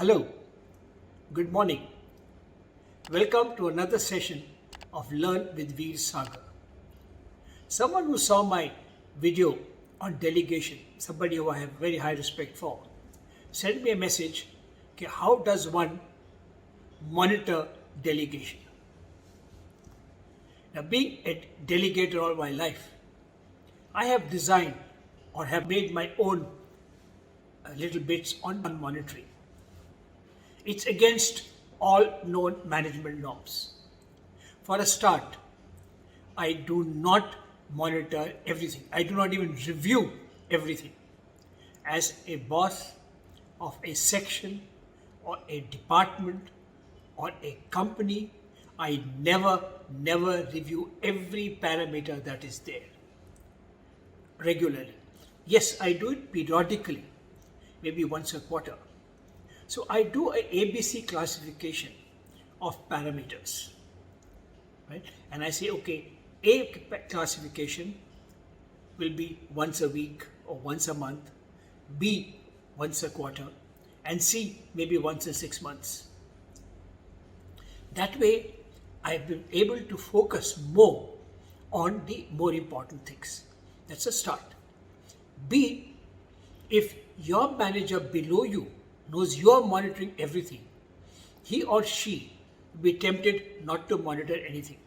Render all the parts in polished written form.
Hello, good morning. Welcome to another session of Learn with Veer Sagar. Someone who saw my video on delegation, somebody who I have very high respect for, sent me a message, okay, how does one monitor delegation? Now, being a delegator all my life, I have designed or have made my own little bits on monitoring. It's against all known management norms. For a start, I do not monitor everything. I do not even review everything. As a boss of a section or a department or a company, I never review every parameter that is there regularly. Yes, I do it periodically, maybe once a quarter. So I do a ABC classification of parameters, right? And I say, okay, A classification will be once a week or once a month, B once a quarter, and C maybe once in 6 months. That way, I've been able to focus more on the more important things. That's a start. B, if your manager below you knows you are monitoring everything, he or she will be tempted not to monitor anything.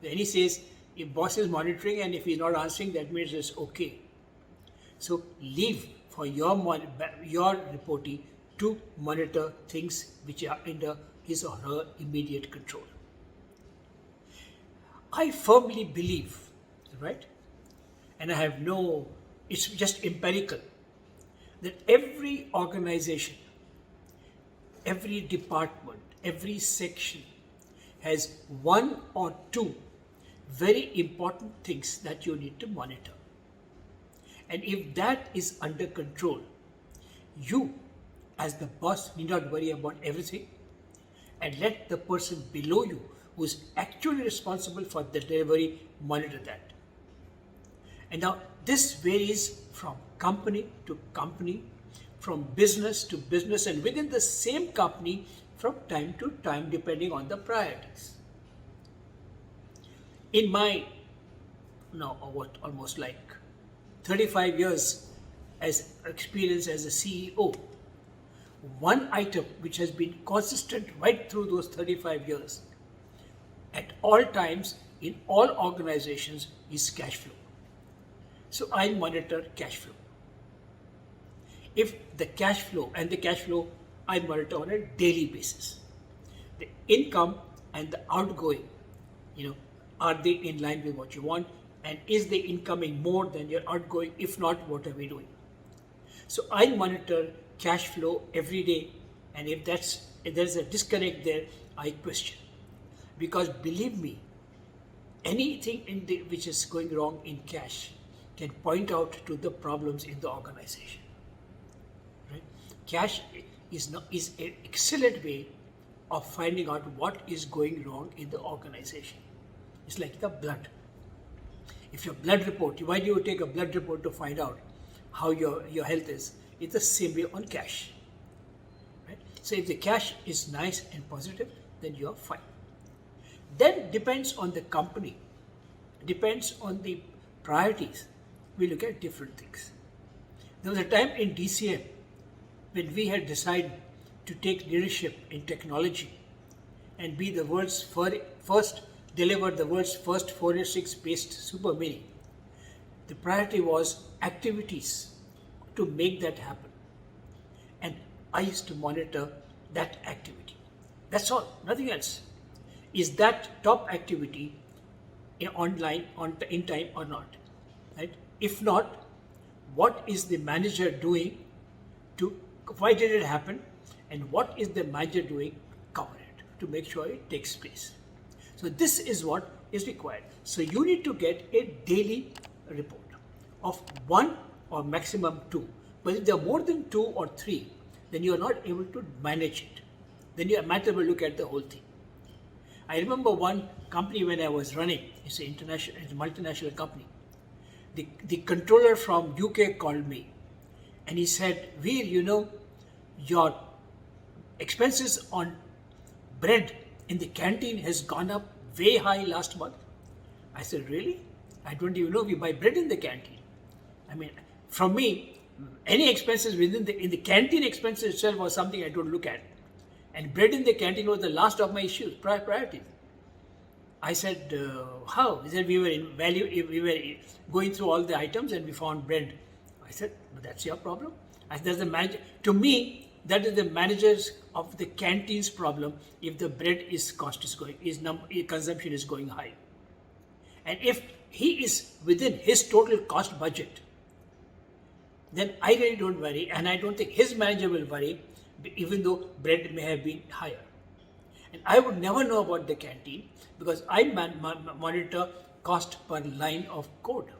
Then he says, if boss is monitoring and if he's not answering, that means it's okay. So leave for your reportee to monitor things which are under his or her immediate control. I firmly believe, right, and I have it's just empirical, that every organization, every department, every section has one or two very important things that you need to monitor. And if that is under control, you as the boss need not worry about everything and let the person below you who is actually responsible for the delivery monitor that. And now this varies from company to company, from business to business, and within the same company from time to time, depending on the priorities. In my almost like 35 years as experience as a CEO, one item which has been consistent right through those 35 years at all times in all organizations is cash flow. So I monitor cash flow. If the cash flow I monitor on a daily basis. The income and the outgoing, are they in line with what you want? And is the incoming more than your outgoing? If not, what are we doing? So I monitor cash flow every day, and if there's a disconnect there, I question. Because believe me, anything which is going wrong in cash can point out to the problems in the organization. Right? Cash is an excellent way of finding out what is going wrong in the organization. It's like the blood. If your blood report, why do you take a blood report to find out how your health is? It's the same way on cash. Right? So if the cash is nice and positive, then you're fine. Then depends on the company, depends on the priorities. We look at different things. There was a time in DCM when we had decided to take leadership in technology and be the world's deliver the world's first 406 based super mini. The priority was activities to make that happen. And I used to monitor that activity. That's all, nothing else. Is that top activity online in time or not? Right? If not, what is the manager doing why did it happen? And what is the manager doing to cover it, to make sure it takes place? So this is what is required. So you need to get a daily report of 1 or maximum 2. But if there are more than 2 or 3, then you are not able to manage it. Then you might have a look at the whole thing. I remember one company when I was running, it's a multinational company. The controller from UK called me and he said, Veer, your expenses on bread in the canteen has gone up way high last month. I said, really? I don't even know we buy bread in the canteen. I mean, from me, any expenses within in the canteen expenses itself was something I don't look at. And bread in the canteen was the last of my issues, priorities. I said, how? He said, we were going through all the items and we found bread. I said, but that's your problem. I said, that's the manager. To me, that is the managers of the canteen's problem if the bread consumption is going high. And if he is within his total cost budget, then I really don't worry, and I don't think his manager will worry, even though bread may have been higher. And I would never know about the canteen because I monitor cost per line of code.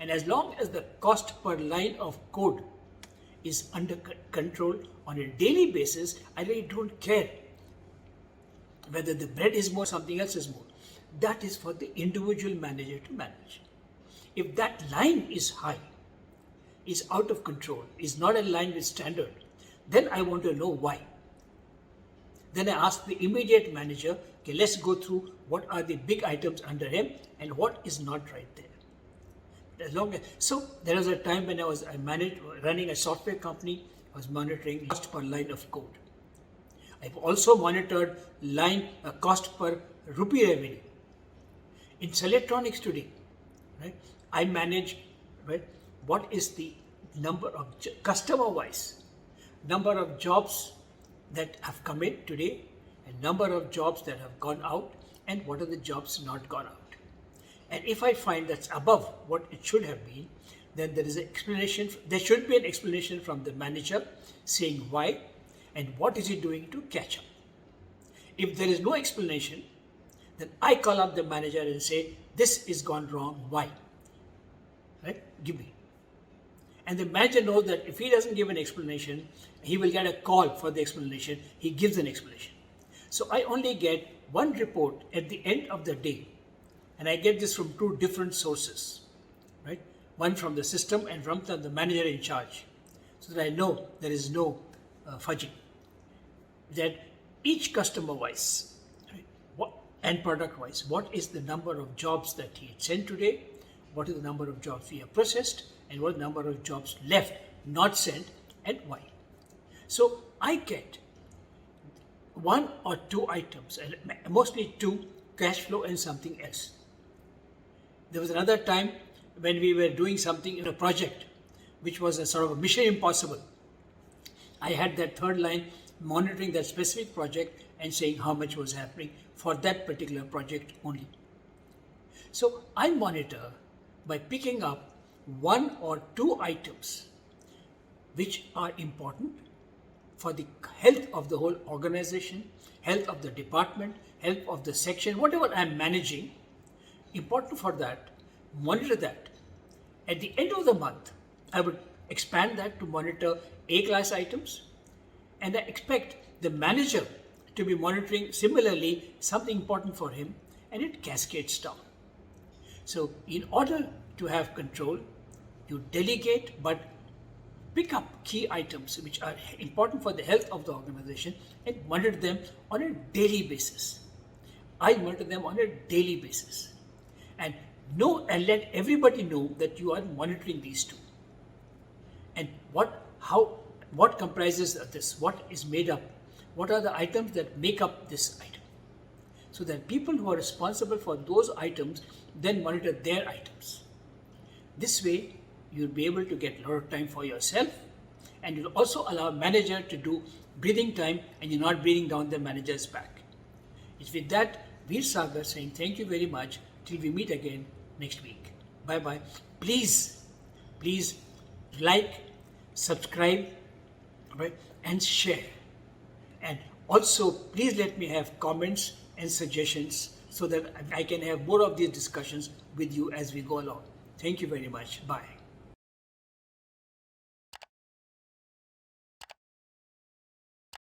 And as long as the cost per line of code is under control on a daily basis, I really don't care whether the bread is more, something else is more. That is for the individual manager to manage. If that line is high, is out of control, is not in line with standard, then I want to know why. Then I ask the immediate manager, okay, let's go through what are the big items under him and what is not right there. So there was a time when I managed running a software company. I was monitoring cost per line of code. I've also monitored cost per rupee revenue. In electronics today, right, I manage, right, what is the number of customer-wise, number of jobs that have come in today, and number of jobs that have gone out, and what are the jobs not gone out. And if I find that's above what it should have been, then there is an explanation. There should be an explanation from the manager saying why and what is he doing to catch up. If there is no explanation, then I call up the manager and say, this is gone wrong, why? Right? Give me. And the manager knows that if he doesn't give an explanation, he will get a call for the explanation. He gives an explanation. So I only get one report at the end of the day. And I get this from two different sources, right? One from the system and from the manager in charge. So that I know there is no fudging. That each customer-wise, right, and product-wise, what is the number of jobs that he sent today? What is the number of jobs we have processed? And what number of jobs left, not sent, and why? So I get one or two items, and mostly two, cash flow and something else. There was another time when we were doing something in a project, which was a sort of a mission impossible. I had that third line monitoring that specific project and saying how much was happening for that particular project only. So I monitor by picking up one or two items which are important for the health of the whole organization, health of the department, health of the section, whatever I'm managing, important for that, monitor that. At the end of the month, I would expand that to monitor A-class items, and I expect the manager to be monitoring similarly something important for him, and it cascades down. So in order to have control, you delegate, but pick up key items which are important for the health of the organization and monitor them on a daily basis. I monitor them on a daily basis. And let everybody know that you are monitoring these two. And what comprises of this? What is made up? What are the items that make up this item? So that people who are responsible for those items then monitor their items. This way, you'll be able to get a lot of time for yourself, and you'll also allow manager to do breathing time, and you're not breathing down the manager's back. It's with that, Veer Sagar saying thank you very much till we meet again next week. Bye-bye. Please like, subscribe, right, and share. And also, please let me have comments and suggestions so that I can have more of these discussions with you as we go along. Thank you very much. Bye.